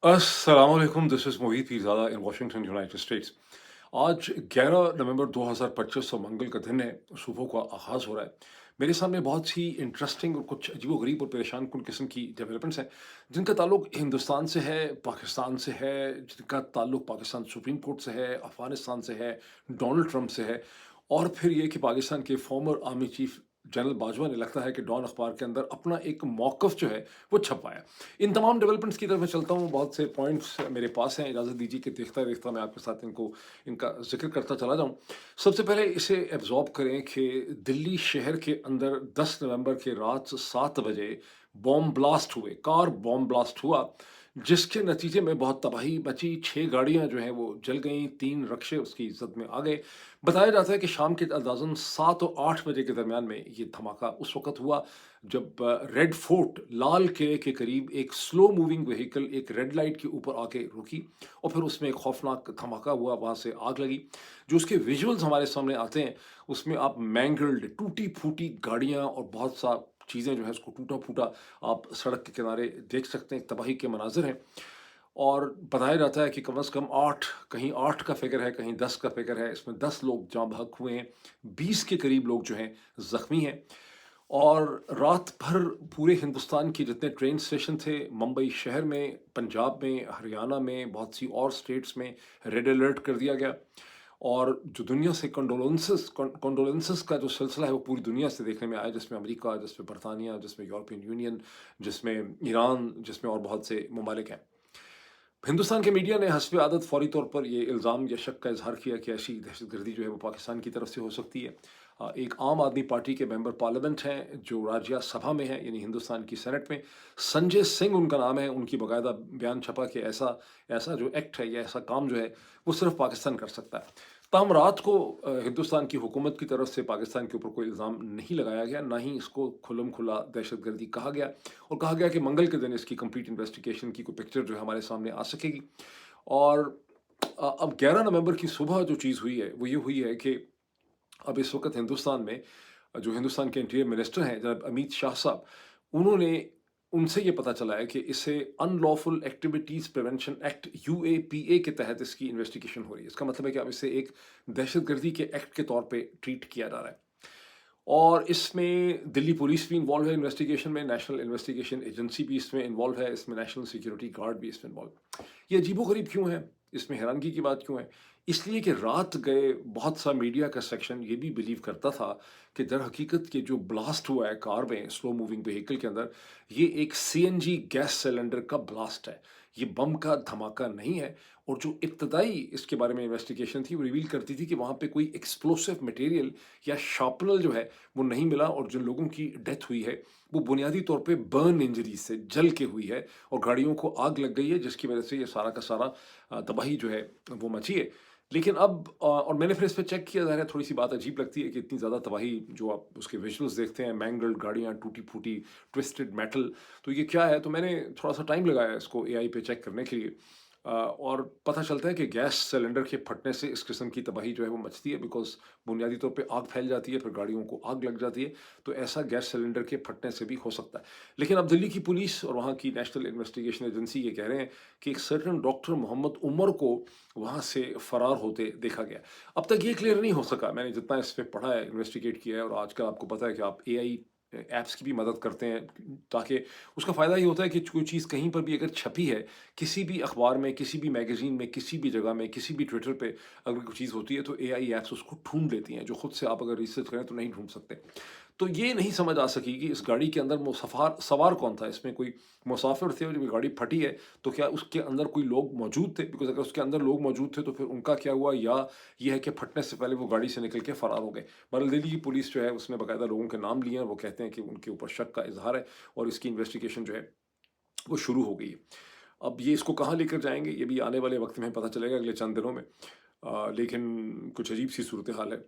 अस्सलामुअलैकुम, this is Mohit Pirzada in Washington, United states. आज 11 नवंबर 2025 और मंगल का दिन है, सुबह का आगाज़ हो रहा है। मेरे सामने बहुत सी इंटरेस्टिंग और कुछ अजीबो-गरीब और परेशान-कुन किस्म की डेवलपमेंट्स हैं, जिनका ताल्लुक हिंदुस्तान से है, पाकिस्तान से है, जिनका ताल्लुक पाकिस्तान सुप्रीम कोर्ट से है, अफ़गानिस्तान से है, डोनाल्ड ट्रंप से है और फिर ये कि पाकिस्तान के former army chief general Bajwa ने लगता है कि डॉन अखबार के अंदर अपना एक मौक़िफ़ जो है, वो छपवाया। इन तमाम डेवलपमेंट्स की तरफ मैं चलता हूँ, बहुत से पॉइंट्स मेरे पास हैं, इजाज़त दीजिए कि देखता-देखता मैं आपके साथ इनका ज़िक्र करता चला जाऊँ। सबसे पहले इसे एब्ज़ॉर्ब करें कि दिल्ली शहर के अंदर 10 नवंबर की रात 7 बजे बॉम्ब ब्लास्ट हुए, कार बॉम्ब ब्लास्ट हुआ, जिसके नतीजे में बहुत तबाही मची, 6 गाड़ियाँ जो हैं वो जल गईं, 3 रक्शे उसकी ज़द में आ गए। बताया जाता है कि शाम के अंदाज़न 7 और 8 बजे के दरमियान में ये धमाका उस वक़्त हुआ जब रेड फोर्ट लाल किले के करीब एक स्लो मूविंग व्हीकल एक रेड लाइट के ऊपर आके रुकी और फिर उसमें एक खौफनाक धमाका हुआ, वहाँ से आग लगी। जो उसके विजुअल्स हमारे सामने आते हैं, उसमें आप मैंगल्ड टूटी-फूटी गाड़ियाँ और बहुत सा चीज़ें जो है उसको टूटा-फूटा आप सड़क के किनारे देख सकते हैं, तबाही के मनाज़िर हैं। और बताया जाता है कि कम से कम 8 कहीं 8 का फ़िगर है, कहीं 10 का फ़िगर है, इसमें 10 लोग जाँ बहक हुए हैं, 20 के करीब लोग जो हैं ज़ख्मी हैं। और रात भर पूरे हिंदुस्तान के जितने ट्रेन स्टेशन थे, मुंबई शहर में, पंजाब में, हरियाणा में, बहुत सी और स्टेट्स में रेड अलर्ट कर दिया गया। और जो दुनिया से कंडोलेंसेस का जो सिलसिला है वो पूरी दुनिया से देखने में आया, जिसमें अमेरिका, जिसमें बरतानिया, जिसमें यूरोपियन यूनियन, जिसमें ईरान, जिसमें और बहुत से ममालिक हैं। हिंदुस्तान के मीडिया ने हस्ब आदत फौरी तौर पर ये इल्ज़ाम या शक का इज़हार किया कि ऐसी दहशतगर्दी जो है वो पाकिस्तान की तरफ से हो सकती है। एक आम आदमी पार्टी के मेंबर पार्लियामेंट हैं जो राज्यसभा में हैं, यानी हिंदुस्तान की सेनेट में, संजय सिंह उनका नाम है, उनकी बाकायदा बयान छपा कि ऐसा ऐसा जो एक्ट है या ऐसा काम जो है वो सिर्फ पाकिस्तान कर सकता है। ताहम रात को हिंदुस्तान की हुकूमत की तरफ से पाकिस्तान के ऊपर कोई इल्ज़ाम नहीं लगाया गया, ना ही इसको खुल्म-खुला दहशतगर्दी कहा गया और कहा गया कि मंगल के दिन इसकी कंप्लीट इन्वेस्टिगेशन की कोई पिक्चर जो है हमारे सामने आ सकेगी। और अब 11 नवंबर की सुबह जो चीज़ हुई है, वो ये हुई है कि अब इस वक़्त हिंदुस्तान में जो हिंदुस्तान के इंटीरियर मिनिस्टर हैं जनाब अमित शाह साहब, उन्होंने उनसे ये पता चला है कि इसे unlawful activities prevention act UAPA के तहत इसकी इन्वेस्टिगेशन हो रही है। इसका मतलब है कि अब इसे एक दहशतगर्दी के एक्ट के तौर पे ट्रीट किया जा रहा है। और इसमें दिल्ली पुलिस भी इन्वॉल्व है इन्वेस्टिगेशन में, नेशनल इन्वेस्टिगेशन एजेंसी भी इसमें इन्वॉल्व है, इसमें नेशनल सिक्योरिटी गार्ड भी इसमें इन्वॉल्व है। ये अजीबो-गरीब क्यों है? इसमें हैरानगी की बात क्यों है? इसलिए कि रात गए बहुत सा मीडिया का सेक्शन ये भी बिलीव करता था कि दरहकीकत ये जो ब्लास्ट हुआ है कार में, स्लो मूविंग व्हीकल के अंदर, ये एक सीएनजी गैस सिलेंडर का ब्लास्ट है। ये बम का धमाका नहीं है। और जो इब्तदाई इसके बारे में इन्वेस्टिगेशन थी, वो रिवील करती थी कि वहाँ पे कोई एक्सप्लोसिव मटेरियल या शार्पनर जो है वो नहीं मिला और जिन लोगों की डेथ हुई है वो बुनियादी तौर पे बर्न इंजरी से जल के हुई है और गाड़ियों को आग लग गई है, जिसकी वजह से ये सारा का सारा तबाही जो है वो मची है। लेकिन अब और मैंने फिर इस पे चेक किया, ज़ाहिर है थोड़ी सी बात अजीब लगती है कि इतनी ज़्यादा तबाही, जो आप उसके विजुअल्स देखते हैं, मैंगल्ड गाड़ियाँ, टूटी फूटी ट्विस्टेड मेटल, तो ये क्या है? तो मैंने थोड़ा सा टाइम लगाया इसको एआई पे चेक करने के लिए। और पता चलता है कि गैस सिलेंडर के फटने से इस किस्म की तबाही जो है वो मचती है, बिकॉज़ बुनियादी तौर पे आग फैल जाती है, फिर गाड़ियों को आग लग जाती है, तो ऐसा गैस सिलेंडर के फटने से भी हो सकता है। लेकिन अब दिल्ली की पुलिस और वहाँ की नेशनल इन्वेस्टिगेशन एजेंसी ये कह रहे हैं कि एक सर्टेन डॉक्टर मोहम्मद उमर को वहाँ से फरार होते देखा गया। अब तक ये क्लियर नहीं हो सका, मैंने जितना इस पे पढ़ा है, इन्वेस्टिगेट किया है, और आजकल आपको पता है कि आप एआई ऐप्स की भी मदद करते हैं, ताकि उसका फ़ायदा ये होता है कि कोई चीज़ कहीं पर भी अगर छपी है, किसी भी अखबार में, किसी भी मैगज़ीन में, किसी भी जगह में, किसी भी ट्विटर पे अगर कोई चीज़ होती है, तो एआई ऐप्स उसको ढूँढ लेती हैं, जो खुद से आप अगर रिसर्च करें तो नहीं ढूँढ सकते। तो ये नहीं समझ आ सकी कि इस गाड़ी के अंदर सवार कौन था? इसमें कोई मुसाफ़िर थे और जब ये गाड़ी फटी है, तो क्या उसके अंदर कोई लोग मौजूद थे? बिकॉज़ अगर उसके अंदर लोग मौजूद थे, तो फिर उनका क्या हुआ? या ये है कि फटने से पहले वो गाड़ी से निकल के फ़रार हो गए। बहरहाल दिल्ली की पुलिस जो है, उसने बाकायदा लोगों के नाम लिए हैं, वो कहते हैं कि उनके ऊपर शक का इज़हार है और इसकी इन्वेस्टिगेशन जो है, वो शुरू हो गई है। अब ये इसको कहाँ लेकर जाएँगे, ये भी आने वाले वक़्त में पता चलेगा, अगले चंद दिनों में। लेकिन कुछ अजीब-सी सूरत-ए-हाल है।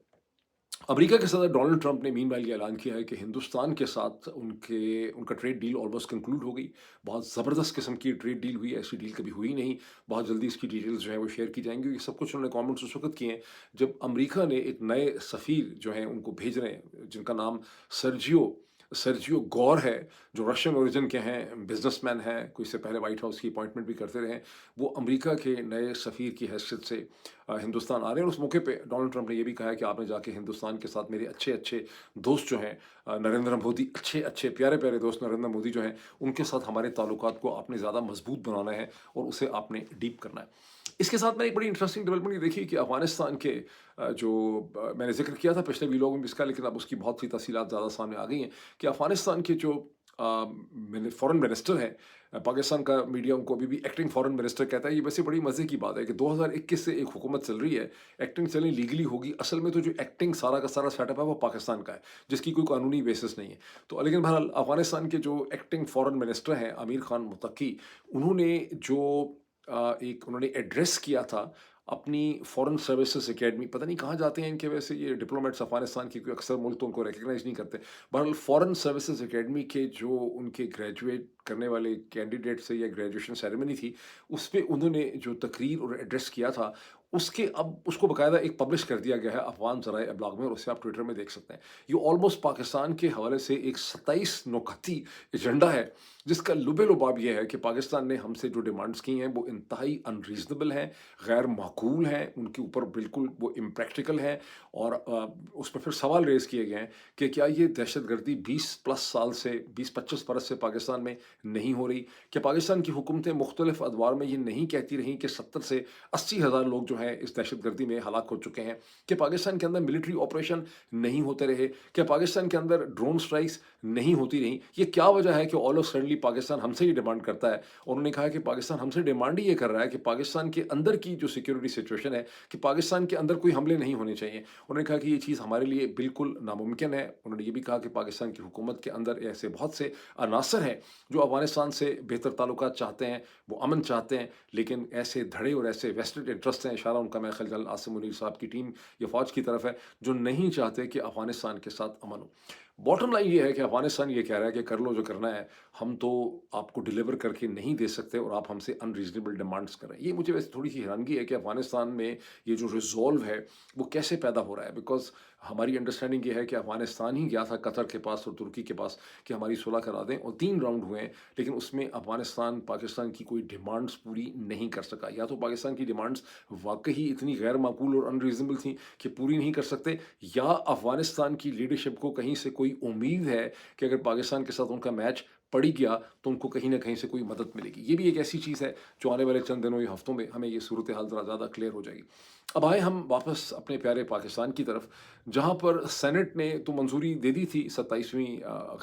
अमेरिका के सदर डोनाल्ड ट्रंप ने मीनवाइल ये ऐलान किया है कि हिंदुस्तान के साथ उनका ट्रेड डील ऑलमोस्ट कंक्लूड हो गई। बहुत ज़बरदस्त किस्म की ट्रेड डील हुई है, ऐसी डील कभी हुई नहीं। बहुत जल्दी इसकी डिटेल्स जो है वो शेयर की जाएँगी। ये सब कुछ उन्होंने कमेंट्स उस वक़्त किए हैं जब अमेरिका ने एक नए सफ़ीर जो हैं उनको भेज रहे हैं, जिनका नाम सर्जियो सर्जियो गौर है, जो रशियन ओरिजिन के हैं, बिज़नेसमैन हैं, कोई इससे पहले व्हाइट हाउस की अपॉइंटमेंट भी करते रहे हैं। वो अमेरिका के नए सफ़ीर की हैसियत से हिंदुस्तान आ रहे हैं और उस मौके पे डोनाल्ड ट्रंप ने ये भी कहा है कि आपने जाके हिंदुस्तान के साथ मेरे अच्छे-अच्छे दोस्त जो हैं नरेंद्र मोदी अच्छे-अच्छे, प्यारे-प्यारे दोस्त नरेंद्र मोदी जो हैं, उनके साथ हमारे ताल्लुकात को आपने ज़्यादा मज़बूत बनाना है और उसे आपने डीप करना है। इसके साथ मैंने एक बड़ी इंटरेस्टिंग डेवलपमेंट ये देखी कि अफ़गानिस्तान के मैंने ज़िक्र किया था पिछले व्लॉग में भी इसका, लेकिन अब उसकी बहुत सी तफ़सीलात ज़्यादा सामने आ गई हैं कि अफ़गानिस्तान के जो फ़ॉरेन मिनिस्टर हैं, पाकिस्तान का मीडिया उनको अभी भी एक्टिंग फ़ॉरेन मिनिस्टर कहता है। ये वैसे बड़ी मज़े की बात है कि 2021 से एक हुकूमत चल रही है, एक्टिंग चलें लीगली होगी। असल में तो जो एक्टिंग सारा का सारा सेटअप है वो पाकिस्तान का है, जिसकी कोई कानूनी बेसिस नहीं है। तो लेकिन बहरहाल अफ़गानिस्तान के जो एक्टिंग फ़ॉरेन मिनिस्टर हैं आमिर खान मुत्तकी, उन्होंने जो एक उन्होंने एड्रेस किया था अपनी फॉरेन सर्विसेज एकेडमी, पता नहीं कहाँ जाते हैं इनके वैसे ये डिप्लोमेट्स अफगानिस्तान की, कोई अक्सर मुल्क तो उनको रिकग्नाइज नहीं करते। बहरहाल फॉरेन सर्विसेज एकेडमी के जो उनके ग्रेजुएट करने वाले कैंडिडेट से या ग्रेजुएशन सेरेमनी थी, उस पे उन्होंने जो तकरीर और एड्रेस किया था, उसके अब उसको बाकायदा एक पब्लिश कर दिया गया है अफ़गान ज़राए अबलाग में और उसे आप ट्विटर में देख सकते हैं। ये ऑलमोस्ट पाकिस्तान के हवाले से एक 27 नुकती एजेंडा है, जिसका लुबे-लुबाब ये है कि पाकिस्तान ने हमसे जो डिमांड्स की हैं वो इंतहाई अनरीज़नेबल हैं, गैर माकूल हैं, उनके ऊपर बिल्कुल वो इम्प्रैक्टिकल हैं और उस पे फिर सवाल रेज़ किए गए हैं कि क्या ये दहशतगर्दी 20 प्लस साल से 20-25 बरस से पाकिस्तान में नहीं हो रही? क्या पाकिस्तान की हुकूमतें मुख्तलिफ अदवार में ये नहीं कहती रहीं कि 70 से 80 हज़ार लोग जो हैं इस दहशतगर्दी में हलाक हो चुके हैं? क्या पाकिस्तान के अंदर मिलिट्री ऑपरेशन नहीं होते रहे? क्या पाकिस्तान के अंदर ड्रोन स्ट्राइक्स नहीं होती रहीं? ये क्या वजह है कि ऑल ऑफ सडनली पाकिस्तान हमसे ही डिमांड करता है? और उन्होंने कहा कि पाकिस्तान हमसे डिमांड ही ये कर रहा है कि पाकिस्तान के अंदर की जो सिक्योरिटी सिचुएशन है, कि पाकिस्तान के अंदर कोई हमले नहीं होने चाहिए। उन्होंने कहा कि ये चीज़ हमारे लिए बिल्कुल नामुमकिन है। उन्होंने ये भी कहा कि पाकिस्तान की हुकूमत के अंदर ऐसे बहुत से अनासर हैं जो अफ़गानिस्तान से बेहतर ताल्लुकात चाहते हैं, वो अमन चाहते हैं, लेकिन ऐसे धड़े और ऐसे वेस्टेड इंटरेस्ट हैं, इशारा उनका मेरे ख़्याल जनरल आसिम मुनीर साहब की टीम या फ़ौज की तरफ है, जो नहीं चाहते कि अफ़गानिस्तान के साथ अमन हो। बॉटम लाइन ये है कि अफ़गानिस्तान ये कह रहा है कि कर लो जो करना है, हम तो आपको डिलीवर करके नहीं दे सकते और आप हमसे अनरीज़नेबल डिमांड्स कर रहे हैं। ये मुझे वैसे थोड़ी-सी हैरानगी है कि अफ़गानिस्तान में ये जो रिज़ॉल्व है, वो कैसे पैदा हो रहा है? बिकॉज़ हमारी अंडरस्टैंडिंग ये है कि अफ़गानिस्तान ही गया था कतर के पास और तुर्की के पास कि हमारी सुलह करा दें और 3 राउंड हुए हैं, लेकिन उसमें अफ़गानिस्तान पाकिस्तान की कोई डिमांड्स पूरी नहीं कर सका। या तो पाकिस्तान की डिमांड्स वाक़ई इतनी गैर माकूल और अनरीज़नेबल थी कि पूरी नहीं कर सकते, या अफ़गानिस्तान की लीडरशिप को कहीं से कोई उम्मीद है कि अगर पाकिस्तान के साथ उनका मैच पड़ ही गया, तो उनको कहीं न कहीं से कोई मदद मिलेगी। ये भी एक ऐसी चीज़ है, जो आने वाले चंद दिनों या हफ़्तों में हमें ये सूरत-ए-हाल ज़रा ज़्यादा क्लियर हो जाएगी। अब आएँ हम वापस अपने प्यारे पाकिस्तान की तरफ, जहाँ पर सेनेट ने तो मंजूरी दे दी थी 27वीं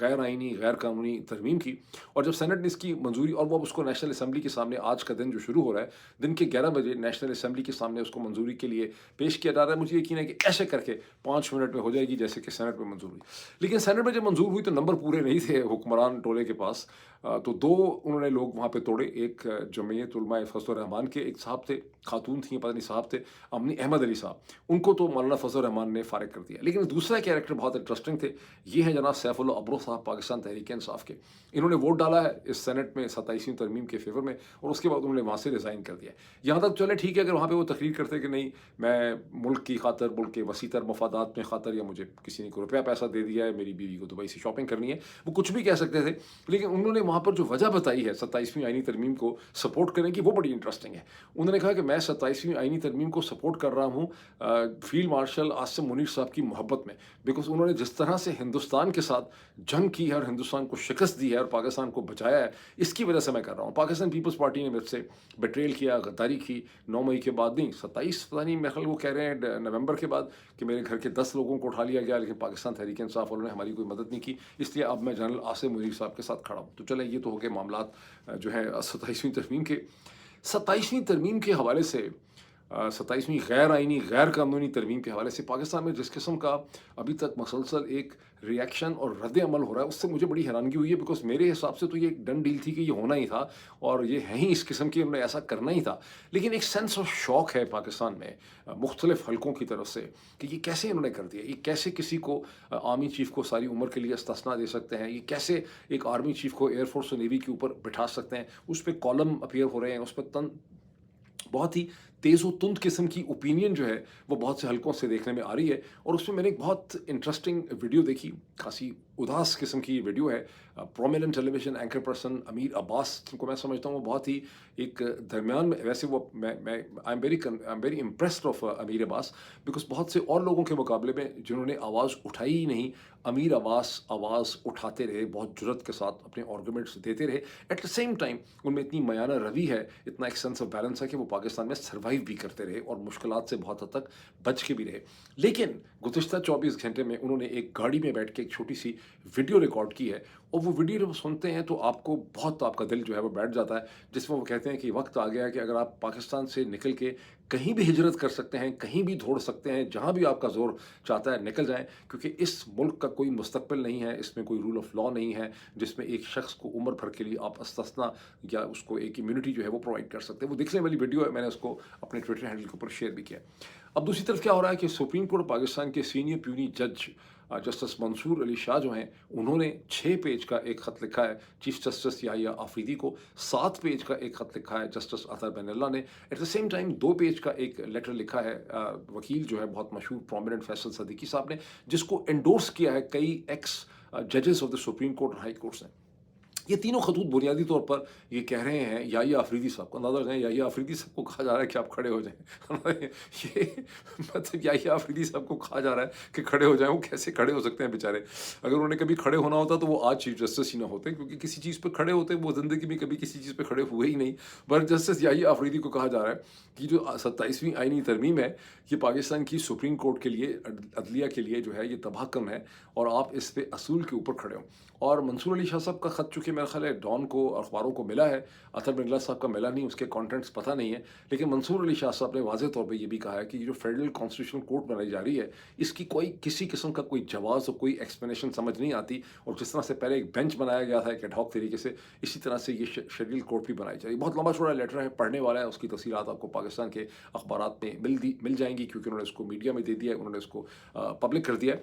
गैर आइनी, गैर कानूनी तरमीम की, और जब सेनेट ने इसकी मंजूरी और वो अब उसको नेशनल असेंबली के सामने आज का दिन जो शुरू हो रहा है, दिन के 11 बजे नेशनल असेंबली के सामने उसको मंजूरी के लिए पेश किया जा रहा है। मुझे यकीन है कि ऐसे करके 5 मिनट में हो जाएगी, जैसे कि सेनेट में मंजूर हुई। लेकिन सेनेट में जब मंजूर हुई तो नंबर पूरे नहीं थे हुक्मरान टोले के पास। तो 2 उन्होंने लोग वहाँ पे तोड़े। एक जमीयत उलमाए फज़ल रहमान के एक साहब थे, खातून थीं, पता नहीं साहब थे, अमनी अहमद अली साहब। उनको तो मौलाना फज़ल रहमान ने फ़ारिग कर दिया। लेकिन दूसरा कैरेक्टर बहुत इंटरेस्टिंग थे। ये हैं जनाब सैफुल्लाह अब्रो साहब, पाकिस्तान तहरीक-ए-इंसाफ के। इन्होंने वोट डाला है इस सेनेट में 27वीं तरमीम के फ़ेवर में और उसके बाद उन्होंने वहाँ से रिज़ाइन कर दिया है। यहाँ तक चले ठीक है, अगर वहाँ पे वो तकरीर करते कि नहीं, मैं मुल्क की खातिर, मुल्क के वसीतर मफादात में खातिर, या मुझे किसी ने को रुपया पैसा दे दिया है, मेरी बीवी को दुबई से शॉपिंग करनी है, वो कुछ भी कह सकते थे। लेकिन उन्होंने वहाँ पर जो वजह बताई है 27वीं आईनी तरमीम को सपोर्ट करने की, वो बड़ी इंटरेस्टिंग है। उन्होंने कहा कि मैं 27वीं आईनी तरमीम को सपोर्ट कर रहा हूँ फील्ड मार्शल आसिम मुनीर साहब की मोहब्बत में, बिकॉज़ उन्होंने जिस तरह से हिंदुस्तान के साथ जंग की है और हिंदुस्तान को शिकस्त दी है और पाकिस्तान को बचाया है, इसकी वजह से मैं कर रहा हूँ। पाकिस्तान पीपल्स पार्टी ने मुझसे बेट्रेयल किया, गद्दारी की, 9 मई के बाद नहीं, 27 पता नहीं, मेरे ख्याल वो कह रहे हैं नवंबर के बाद, कि मेरे घर के 10 लोगों को उठा लिया गया, लेकिन पाकिस्तान तहरीक-ए-इंसाफ वालों ने हमारी कोई मदद नहीं की, इसलिए अब मैं जनरल आसिम मुनीर साहब के साथ खड़ा हूँ। तो चलें, ये तो हो गए मामलात जो है 27वीं तरमीम के। 27वीं तरमीम के हवाले से 27वीं गैर आइनी, गैर कानूनी तरमीम के हवाले से पाकिस्तान में जिस किस्म का अभी तक मसलसल एक रिएक्शन और रद्द-ए-अमल हो रहा है, उससे मुझे बड़ी हैरानगी हुई है, बिकॉज़ मेरे हिसाब से तो ये एक डन डील थी कि ये होना ही था और ये हैं ही इस किस्म के, उन्होंने ऐसा करना ही था। लेकिन एक सेंस ऑफ शॉक है पाकिस्तान में मुख्तलिफ हलकों की तरफ से कि ये कैसे इन्होंने कर दिया? ये कैसे किसी को आर्मी चीफ़ को सारी उम्र के लिए इस्तिस्ना दे सकते हैं? ये कैसे एक आर्मी चीफ़ को एयर फ़ोर्स और नेवी के ऊपर बिठा सकते हैं? उस पे कॉलम अपीयर हो रहे हैं, उस पे बहुत ही तेज़ व तुंद किस्म की ओपिनियन जो है, वो बहुत से हलकों से देखने में आ रही है। और उसमें मैंने एक बहुत इंटरेस्टिंग वीडियो देखी, खासी उदास किस्म की वीडियो है। प्रोमिनेंट टेलीविजन एंकर पर्सन अमीर अब्बास, जिनको मैं समझता हूँ वो बहुत ही एक दरमियान में, वैसे वो मैं I am very impressed of अमीर अब्बास, बिकॉज़ बहुत से और लोगों के मुकाबले में जिन्होंने आवाज़ उठाई ही नहीं, अमीर अब्बास आवाज़ उठाते रहे, बहुत जुर्रत के साथ अपने आर्गुमेंट्स देते रहे। एट द सेम टाइम उनमें इतनी मयाना रवि है, इतना एक सेंस ऑफ बैलेंस है कि वो पाकिस्तान में सर्वाइव भी करते रहे और मुश्किलात से बहुत हद तक बच के भी रहे। लेकिन गुज़िश्ता 24 घंटे में उन्होंने एक गाड़ी में बैठ के एक छोटी-सी वीडियो रिकॉर्ड की है, और वो वीडियो जब सुनते हैं तो आपको बहुत, आपका दिल जो है वो बैठ जाता है, जिसमें वो कहते हैं कि वक्त आ गया है कि अगर आप पाकिस्तान से निकल के कहीं भी हिजरत कर सकते हैं, कहीं भी दौड़ सकते हैं, जहां भी आपका जोर चाहता है निकल जाएं, क्योंकि इस मुल्क का कोई मुस्तकबिल नहीं है, इसमें कोई रूल ऑफ लॉ नहीं है जिसमें एक शख्स को उम्र भर के लिए आप अस्तना या उसको एक इम्यूनिटी जो है वो प्रोवाइड कर सकते हैं। वो दिखने वाली वीडियो है, मैंने उसको अपने ट्विटर हैंडल के ऊपर शेयर भी किया। अब दूसरी तरफ क्या हो रहा है कि सुप्रीम कोर्ट पाकिस्तान के सीनियर प्यूनी जज जस्टिस मंसूर अली शाह जो हैं, उन्होंने 6 पेज का एक ख़त लिखा है चीफ जस्टिस याहिया आफरीदी को, 7 पेज का एक ख़त लिखा है जस्टिस अतर बेनिल्ला ने, at the same time 2 page का एक लेटर लिखा है वकील जो है बहुत मशहूर प्रोमिनेंट फैसल सदीकी साहब ने, जिसको एंडोर्स किया है कई एक्स जजेस ऑफ द सुप्रीम कोर्ट और हाई कोर्ट्स ने। ये तीनों खतूत बुनियादी तौर पर ये कह रहे हैं याहिया अफरीदी साहब को, अंदाज़ा लगाएं, याहिया अफरीदी साहब को कहा जा रहा है कि आप खड़े हो जाएं। ये मतलब याहिया अफरीदी साहब को कहा जा रहा है कि खड़े हो जाएं। वो कैसे खड़े हो सकते हैं बेचारे? अगर उन्हें कभी खड़े होना होता तो वो आज चीफ जस्टिस ही ना होते, क्योंकि किसी चीज़ पर खड़े होते वो ज़िंदगी में कभी किसी चीज़ पर खड़े हुए ही नहीं। पर जस्टिस याहिया अफरीदी को कहा जा रहा है कि जो 27वीं आईनी तरमीम है, ये पाकिस्तान की सुप्रीम कोर्ट के लिए, अदलिया के लिए जो है ये तबाहकुन है, और आप इस पे असूल के ऊपर खड़े हों। और मंसूर अली शाह साहब का ख़त चूँकि मेरा ख़्याल है डॉन को, अखबारों को मिला है, अतर बिरला साहब का मिला नहीं, उसके कंटेंट्स पता नहीं है, लेकिन मंसूर अली शाह साहब ने वाज़ेह तौर पे ये भी कहा है कि ये जो फेडरल कॉन्स्टिट्यूशनल कोर्ट बनाई जा रही है, इसकी कोई किसी किस्म का कोई जवाज़ और कोई एक्सप्लेनेशन समझ नहीं आती, और जिस तरह से पहले एक बेंच बनाया गया था एक एडहॉक तरीके से, इसी तरह से ये शेड्यूल कोर्ट भी बनाई जा रही है। बहुत लंबा चौड़ा लेटर है, पढ़ने वाला है, उसकी तफसीलात आपको पाकिस्तान के अखबारात में मिल जाएंगी, क्योंकि उन्होंने इसको मीडिया में दे दिया है, उन्होंने इसको पब्लिक कर दिया है।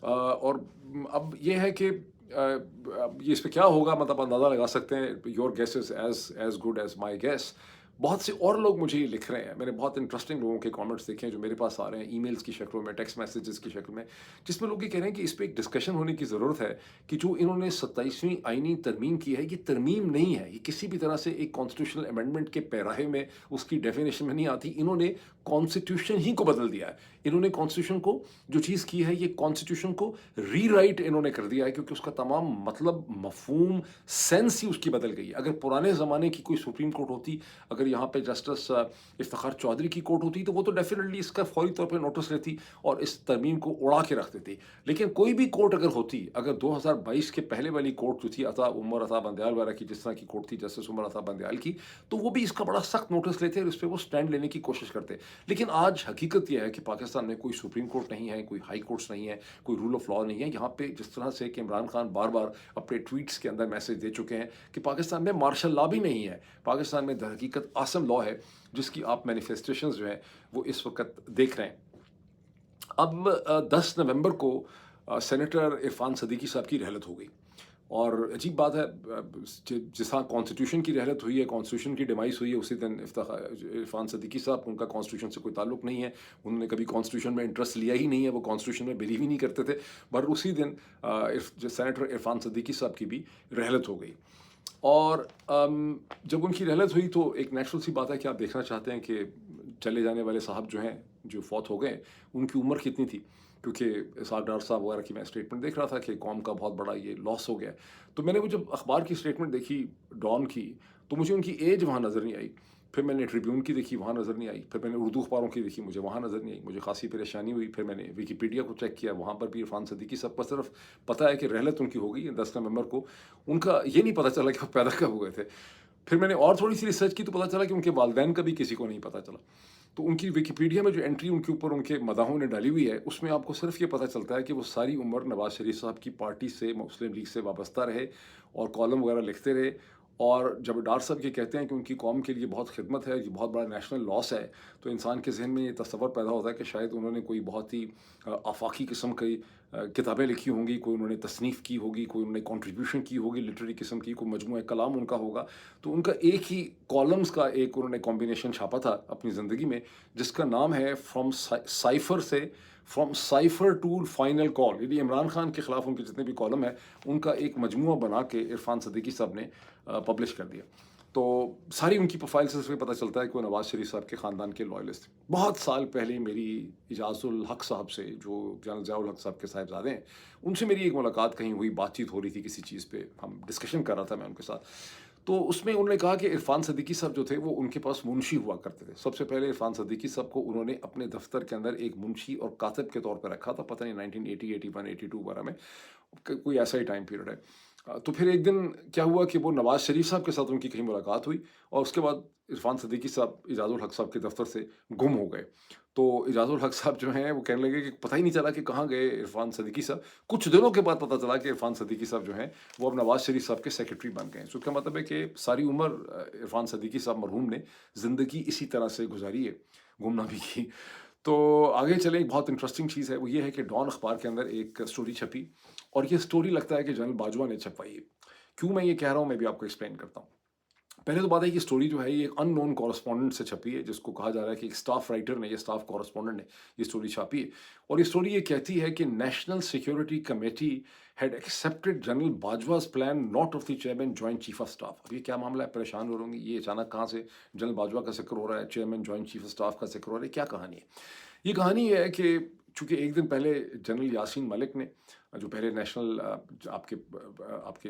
और अब ये है कि अब ये इस पे क्या होगा, मतलब अंदाज़ा लगा सकते हैं, your guess is as good as my guess. बहुत से और लोग मुझे ये लिख रहे हैं, मैंने बहुत इंटरेस्टिंग लोगों के कमेंट्स देखे हैं जो मेरे पास आ रहे हैं ईमेल्स की शक्ल में, टेक्स्ट मैसेजेस की शक्ल में, जिसमें लोग ये कह रहे हैं कि इस पे एक डिस्कशन होने की ज़रूरत है कि जो इन्होंने 27वीं आईनी तरमीम की है, ये तरमीम नहीं है, ये किसी भी तरह से एक कॉन्स्टिट्यूशनल अमेंडमेंट के पैराहे में, उसकी डेफिनेशन में नहीं आती। इन्होंने कॉन्स्टिट्यूशन ही को बदल दिया है। इन्होंने कॉन्स्टिट्यूशन को, जो चीज़ की है, ये कॉन्स्टिट्यूशन को रीराइट इन्होंने कर दिया है, क्योंकि उसका तमाम मतलब, मफहूम, सेंस ही उसकी बदल गई है। अगर पुराने ज़माने की कोई सुप्रीम कोर्ट होती, अगर यहाँ पे जस्टिस इफ्तिखार चौधरी की कोर्ट होती, तो वो तो डेफिनेटली इसका फौरी तौर पे नोटिस लेती और इस तरमीम को उड़ा के रख देती। लेकिन कोई भी कोर्ट अगर होती, अगर 2022 के पहले वाली कोर्ट जो थी उमर अता बंदयाल वाला की, जिस तरह की कोर्ट थी जस्टिस उमर अता बंदयाल की, तो वो भी इसका बड़ा सख्त नोटिस लेते और इस पे वो स्टैंड लेने की कोशिश करते। लेकिन आज हकीकत यह है कि पाकिस्तान में कोई सुप्रीम कोर्ट नहीं है, कोई हाई कोर्ट्स नहीं है, कोई रूल ऑफ लॉ नहीं है। यहाँ पे जिस तरह से कि इमरान खान बार बार अपने ट्वीट्स के अंदर मैसेज दे चुके हैं कि पाकिस्तान में मार्शल लॉ भी नहीं है, पाकिस्तान में दर हकीकत आसम लॉ है, जिसकी आप मैनिफेस्टेशंस जो हैं वो इस वक्त देख रहे हैं। अब 10 नवंबर को सेनेटर इरफान सदीकी साहब की रहलत हो गई, और अजीब बात है, जिस तरह कॉन्स्टिट्यूशन की रहलत हुई है, कॉन्स्टिट्यूशन की डिमाइस हुई है, उसी दिन इरफान सदीकी साहब, उनका कॉन्स्टिट्यूशन से कोई ताल्लुक नहीं है, उन्होंने कभी कॉन्स्टिट्यूशन में इंटरेस्ट लिया ही नहीं है, वो कॉन्स्टिट्यूशन में बिलीव ही नहीं करते थे। पर उसी दिन सेनेटर इरफान सदीकी साहब की भी रहलत हो गई, और जब उनकी रहलत हुई तो एक नेचुरल सी बात है कि आप देखना चाहते हैं कि चले जाने वाले साहब जो हैं, जो फौत हो गए, उनकी उम्र कितनी थी, क्योंकि इसहाक डार साहब वगैरह की मैं स्टेटमेंट देख रहा था कि कौम का बहुत बड़ा ये लॉस हो गया। तो मैंने वो जब अखबार की स्टेटमेंट देखी डॉन की, तो मुझे उनकी एज वहाँ नज़र नहीं आई। फिर मैंने ट्रिब्यून की देखी, वहाँ नज़र नहीं आई। फिर मैंने उर्दू अखबारों की देखी, मुझे वहाँ नज़र नहीं आई। मुझे खासी परेशानी हुई। फिर मैंने विकीपीडिया को चेक किया, वहाँ पर भी इरफान सदीकी सब पर सिर्फ पता है कि रहलत उनकी हो गई है 10 नवंबर को, उनका ये नहीं पता चला कि वो पैदा कब हुए थे। फिर मैंने और थोड़ी सी रिसर्च की तो पता चला कि उनके वालिदैन का भी किसी को नहीं पता चला। तो उनकी विकिपीडिया में जो एंट्री उनके ऊपर उनके मदाहों ने डाली हुई है, उसमें आपको सिर्फ ये पता चलता है कि वो सारी उम्र नवाज शरीफ साहब की पार्टी से, मुस्लिम लीग से वाबस्ता रहे और कॉलम वगैरह लिखते रहे। और जब डार साहब ये कहते हैं कि उनकी कौम के लिए बहुत खिदमत है, ये बहुत बड़ा नेशनल लॉस है, तो इंसान के जहन में ये तस्वर पैदा होता है कि शायद उन्होंने कोई बहुत ही आफाकी किस्म की किताबें लिखी होंगी, कोई उन्होंने तसनीफ़ की होगी, कोई उन्होंने कंट्रीब्यूशन की होगी लिटरेरी किस्म की, कोई मजमूआ कलाम उनका होगा। तो उनका एक ही कॉलम्स का एक उन्होंने कॉम्बिनेशन छापा था अपनी ज़िंदगी में, जिसका नाम है from cipher to final call. यानी इमरान खान के खिलाफ उनके जितने भी कॉलम है, उनका एक मजमूआ बना के इरफान सदीकी साहब ने पब्लिश कर दिया। तो सारी उनकी प्रोफाइल से इसमें पता चलता है कि वो नवाज़ शरीफ साहब के ख़ानदान के लॉयलिस्ट थे। बहुत साल पहले मेरी इजाज़ुल हक साहब से, जो जनरल ज़ियाउल हक साहब के साहिबज़ादे हैं, उनसे मेरी एक मुलाकात कहीं हुई, बातचीत हो रही थी किसी चीज़ पे, हम डिस्कशन कर रहा था मैं उनके साथ। तो उसमें उन्होंने कहा कि इरफान सदीकी साहब जो थे वो उनके पास मुंशी हुआ करते थे। सबसे पहले इरफान सदीकी साहब को उन्होंने अपने दफ्तर के अंदर एक मुंशी और कातिब के तौर पर रखा था, पता नहीं 1980, 81, 82 वगैरह में, कोई ऐसा ही टाइम पीरियड है। तो फिर एक दिन क्या हुआ कि वो नवाज़ शरीफ साहब के साथ उनकी कहीं मुलाकात हुई और उसके बाद इरफान सदीकी साहब इजाज़ुल हक साहब के दफ्तर से गुम हो गए। तो इजाज़ुल हक साहब जो हैं वो कहने लगे कि पता ही नहीं चला कि कहाँ गए इरफान सदीकी साहब। कुछ दिनों के बाद पता चला कि इरफान सदीकी साहब जो हैं वो अब नवाज़ शरीफ साहब के सेक्रेटरी बन गए हैं। सो इसका मतलब है कि सारी उम्र इरफान सदीकी साहब मरहूम ने ज़िंदगी इसी तरह से गुज़ारी है, गुमनामी की। तो आगे चलें, एक बहुत इंटरेस्टिंग चीज़ है, वो ये है कि डॉन अखबार के अंदर एक स्टोरी छपी और ये स्टोरी लगता है कि जनरल बाजवा ने छपवाई है। क्यों मैं ये कह रहा हूँ, मैं भी आपको एक्सप्लेन करता हूँ। पहले तो बात है कि स्टोरी जो है ये एक अननोन कॉरेस्पॉन्डेंट से छपी है, जिसको कहा जा रहा है कि एक स्टाफ राइटर ने, ये स्टाफ कॉरेस्पॉन्डेंट ने ये स्टोरी छापी है। और ये स्टोरी ये कहती है कि national security committee had accepted general Bajwa's plan not of the chairman joint chief of staff. अब ये क्या मामला है, परेशान हो रहोगे, ये अचानक कहाँ से जनरल बाजवा का जिक्र हो रहा है, chairman joint chief of staff का जिक्र हो रहा है, क्या कहानी है? ये कहानी ये है कि चूंकि एक दिन पहले जनरल यासीन मलिक ने, जो पहले नेशनल आपके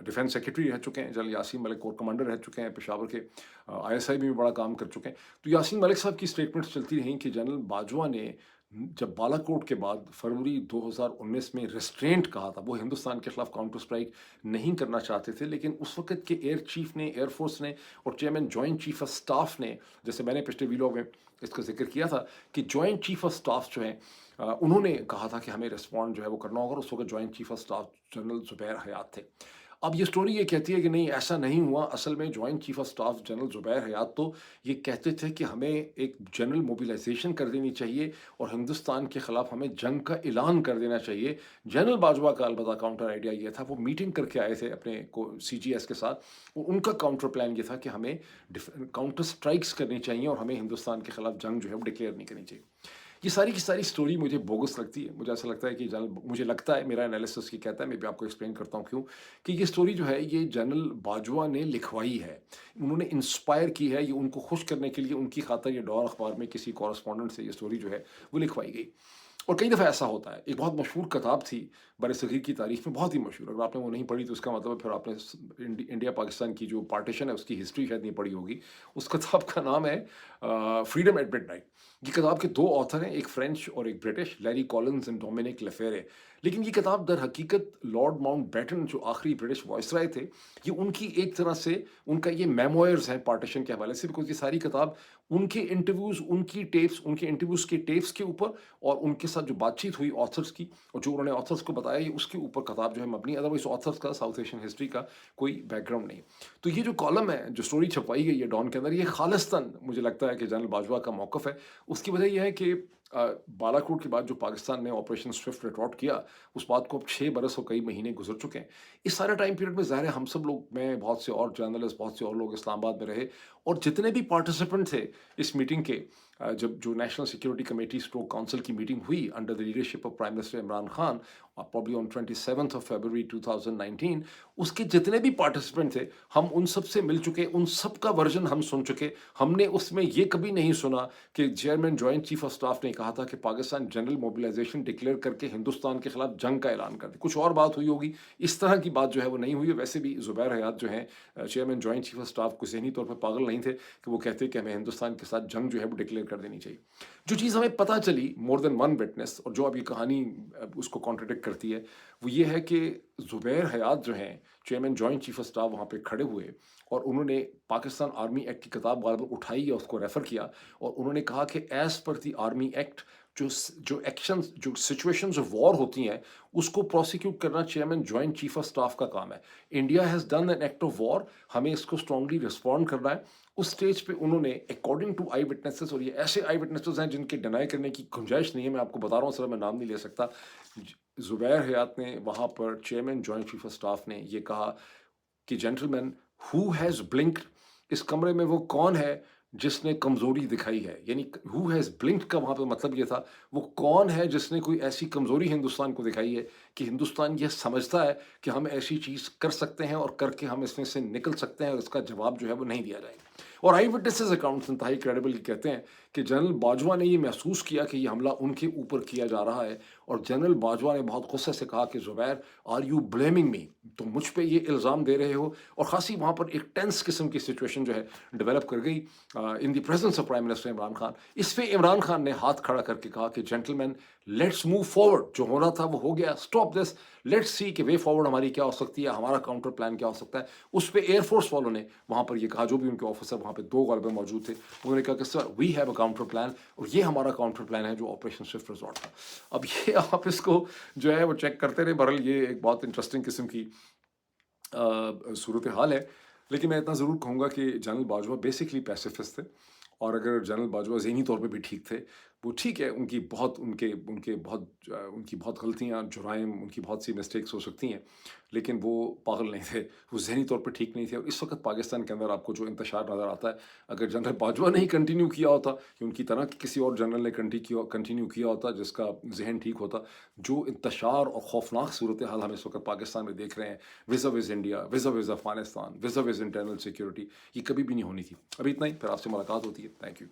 डिफेंस सेक्रेटरी रह चुके हैं, general Yasin Malik core commander रह चुके हैं, पेशावर के आईएसआई में भी बड़ा काम कर चुके हैं। तो यासीन मलिक साहब की स्टेटमेंट्स चलती रहीं कि जनरल बाजवा ने जब बालाकोट के बाद फरवरी 2019 में रेस्ट्रेंट कहा था, वो हिंदुस्तान के खिलाफ काउंटर स्ट्राइक नहीं करना चाहते थे, लेकिन उस वक्त के एयर चीफ ने, एयरफोर्स ने और chairman joint chief of staff ने, जैसे मैंने पिछले वीडियो में इसका जिक्र किया था कि जॉइंट चीफ ऑफ स्टाफ जो है, उन्होंने कहा था कि हमें रिस्पॉन्ड जो है वो करना होगा। उस वक्त joint chief of staff general Zubair Hayat थे। अब ये स्टोरी ये कहती है कि नहीं, ऐसा नहीं हुआ। असल में joint chief of staff general Zubair Hayat तो ये कहते थे कि हमें एक जनरल मोबिलाइजेशन कर देनी चाहिए और हिंदुस्तान के खिलाफ हमें जंग का ऐलान कर देना चाहिए। जनरल बाजवा का अलबत्ता काउंटर आइडिया ये था, वो मीटिंग करके आए थे अपने को सीजीएस के साथ, और उनका काउंटर प्लान ये था कि हमें काउंटर स्ट्राइक्स करनी चाहिए और हमें हिंदुस्तान के खिलाफ जंग जो है वो डिक्लेयर नहीं करनी चाहिए। ये सारी की सारी स्टोरी मुझे बोगस लगती है। मुझे ऐसा लगता है कि जनरल, मुझे लगता है, मेरा एनालिसिस ये कहता है, मैं भी आपको एक्सप्लेन करता हूँ क्यों, कि ये स्टोरी जो है ये जनरल बाजवा ने लिखवाई है। उन्होंने इंस्पायर की है, ये उनको खुश करने के लिए उनकी खातिर ये डॉन अखबार में किसी कॉरेस्पॉन्डेंट से ये स्टोरी जो है वो लिखवाई गई। और कई दफ़ा ऐसा होता है। एक बहुत मशहूर किताब थी बरसग़ीर की तारीख़ में, बहुत ही मशहूर, अगर आपने वो नहीं पढ़ी तो इसका मतलब है फिर आपने इंडिया पाकिस्तान की जो पार्टीशन है उसकी हिस्ट्री शायद नहीं पढ़ी होगी। उस किताब का नाम है फ्रीडम एट मिडनाइट। ये किताब के दो ऑथर हैं, एक फ्रेंच और एक British, Larry Collins and Dominique Lapierre. लेकिन ये किताब दर हकीकत लॉर्ड माउंटबेटन, जो आखिरी ब्रिटिश वायसराय थे, ये उनकी एक तरह से उनका ये मेमोयर्स हैं पार्टीशन के हवाले से, बिकॉज ये सारी किताब उनके इंटरव्यूज़, उनकी टेप्स, उनके इंटरव्यूज़ के टेप्स के ऊपर और उनके साथ जो बातचीत हुई ऑथर्स की और जो उन्होंने ऑथर्स को बताया, ये उसके ऊपर किताब जो है मबनी। अदरवाइज ऑथर्स का साउथ एशियन हिस्ट्री का कोई बैकग्राउंड नहीं। तो ये जो कॉलम है, जो स्टोरी छपवाई गई है डॉन के अंदर, ये खालिस्तान मुझे लगता है कि जनरल बाजवा का मौक़िफ़ है। उसकी वजह यह है कि बालाकोट के बाद जो पाकिस्तान ने ऑपरेशन स्विफ्ट रिटॉर्ट किया, उस बात को अब 6 बरस और कई महीने गुजर चुके हैं। इस सारे टाइम पीरियड में ज़ाहिर है हम सब लोग, मैं, बहुत से और जर्नलिस्ट, बहुत से और लोग इस्लामाबाद में रहे, और जितने भी पार्टिसिपेंट थे इस मीटिंग के, जब जो national security committee stroke council की मीटिंग हुई under the leadership of prime minister Imran Khan, probably on 27th of February 2019, उसके जितने भी पार्टिसिपेंट थे, हम उन सब से मिल चुके, उन सब का वर्जन हम सुन चुके। हमने उसमें ये कभी नहीं सुना कि chairman joint chief of staff ने कहा था कि पाकिस्तान जनरल मोबिलाइजेशन डिक्लेयर करके हिंदुस्तान के खिलाफ जंग का ऐलान कर दे। कुछ और बात हुई होगी, इस तरह की बात जो है वो नहीं हुई है। वैसे भी ज़ुबैर हयात जो हैं chairman joint chief of staff, को ज़हनी तौर पर पागल नहीं थे कि वो कहते कि हमें हिंदुस्तान के साथ जंग जो है वो डिक्लेयर कर देनी चाहिए। जो चीज़ हमें पता चली, मोर देन वन विटनेस, और जो अब ये कहानी उसको कॉन्ट्रडिक्ट करती है, वो ये है कि ज़ुबैर हयात जो हैं chairman joint chief of staff वहाँ पे खड़े हुए और उन्होंने पाकिस्तान आर्मी एक्ट की किताब बार-बार उठाई या उसको रेफ़र किया और उन्होंने कहा कि as per the army act जो एक्शंस जो सिचुएशंस ऑफ वॉर होती हैं, उसको प्रोसिक्यूट करना chairman joint chief of staff का काम है। India has done an act of war, हमें इसको स्ट्रांगली रिस्पॉन्ड करना है। उस स्टेज पे उन्होंने अकॉर्डिंग टू आई विटनेसेस, और ये ऐसे आई विटनेसेस हैं जिनके डिनाई करने की गुंजाइश नहीं है, मैं आपको बता रहा हूँ, सर मैं नाम नहीं ले सकता। ज़ुबैर हयात ने वहाँ पर, chairman joint chief of staff ने ये कहा कि जेंटलमैन, हु हैज़ ब्लिंक्ड, इस कमरे में वो कौन है जिसने कमज़ोरी दिखाई है? यानी हु हैज़ ब्लिंक्ड का वहाँ पे मतलब ये था, वो कौन है जिसने कोई ऐसी कमज़ोरी हिंदुस्तान को दिखाई है कि हिंदुस्तान ये समझता है कि हम ऐसी चीज़ कर सकते हैं और करके हम इसमें से निकल सकते हैं, और इसका जवाब जो है वो नहीं दिया जाएगा। और आई विटनेसेस अकाउंट्स इंतहाई क्रेडिबल कहते हैं कि जनरल बाजवा ने ये महसूस किया कि ये हमला उनके ऊपर किया जा रहा है, और जनरल बाजवा ने बहुत गुस्से से कहा कि Zubair, are you blaming me? तुम मुझ पे ये इल्ज़ाम दे रहे हो? और ख़ासी वहाँ पर एक टेंस किस्म की सिचुएशन जो है डेवलप कर गई in the presence of prime minister Imran Khan. इस पे इमरान खान ने हाथ खड़ा करके कहा कि जेंटलमैन, लेट्स मूव फॉरवर्ड, जो होना था वो हो गया, स्टॉप दिस, लेट्स सी कि वे फॉरवर्ड हमारी क्या हो सकती है, हमारा काउंटर प्लान क्या हो सकता है। उस पे एयरफोर्स वालों ने वहाँ पर ये कहा, जो भी उनके ऑफिसर वहाँ पे 2 गलबे मौजूद थे, उन्होंने कहा कि sir we have a counter plan, और ये हमारा काउंटर प्लान है जो ऑपरेशन स्विफ्ट रिजॉर्ट था। अब ये आप इसको जो है वो चेक करते रहे, बहरहाल ये एक बहुत इंटरेस्टिंग किस्म की सूरत हाल है। लेकिन मैं इतना ज़रूर कहूँगा कि जनरल बाजवा बेसिकली पैसिफिस्ट थे, और अगर जनरल बाजवा ज़हनी तौर पे भी ठीक थे, वो ठीक है, उनकी बहुत उनके उनके बहुत उनकी बहुत गलतियाँ, जुराइम, उनकी बहुत सी मिस्टेक्स हो सकती हैं, लेकिन वो पागल नहीं थे, वो ज़हनी तौर पे ठीक नहीं थे। और इस वक़्त पाकिस्तान के अंदर आपको जो इंतशार नज़र आता है, अगर जनरल बाजवा ने ही कंटिन्यू किया होता, कि उनकी तरह के किसी और जनरल ने कंटिन्यू किया होता जिसका ज़हन ठीक होता, जो इंतशार और खौफनाक सूरत हाल हम इस वक़्त पाकिस्तान में देख रहे हैं, विज़ इंडिया, विज़ अफ़गानिस्तान, विज़ इंटरनल सिक्योरिटी, ये कभी भी नहीं होनी थी। अभी इतना ही, फिर आपसे मुलाकात होती है। Thank you.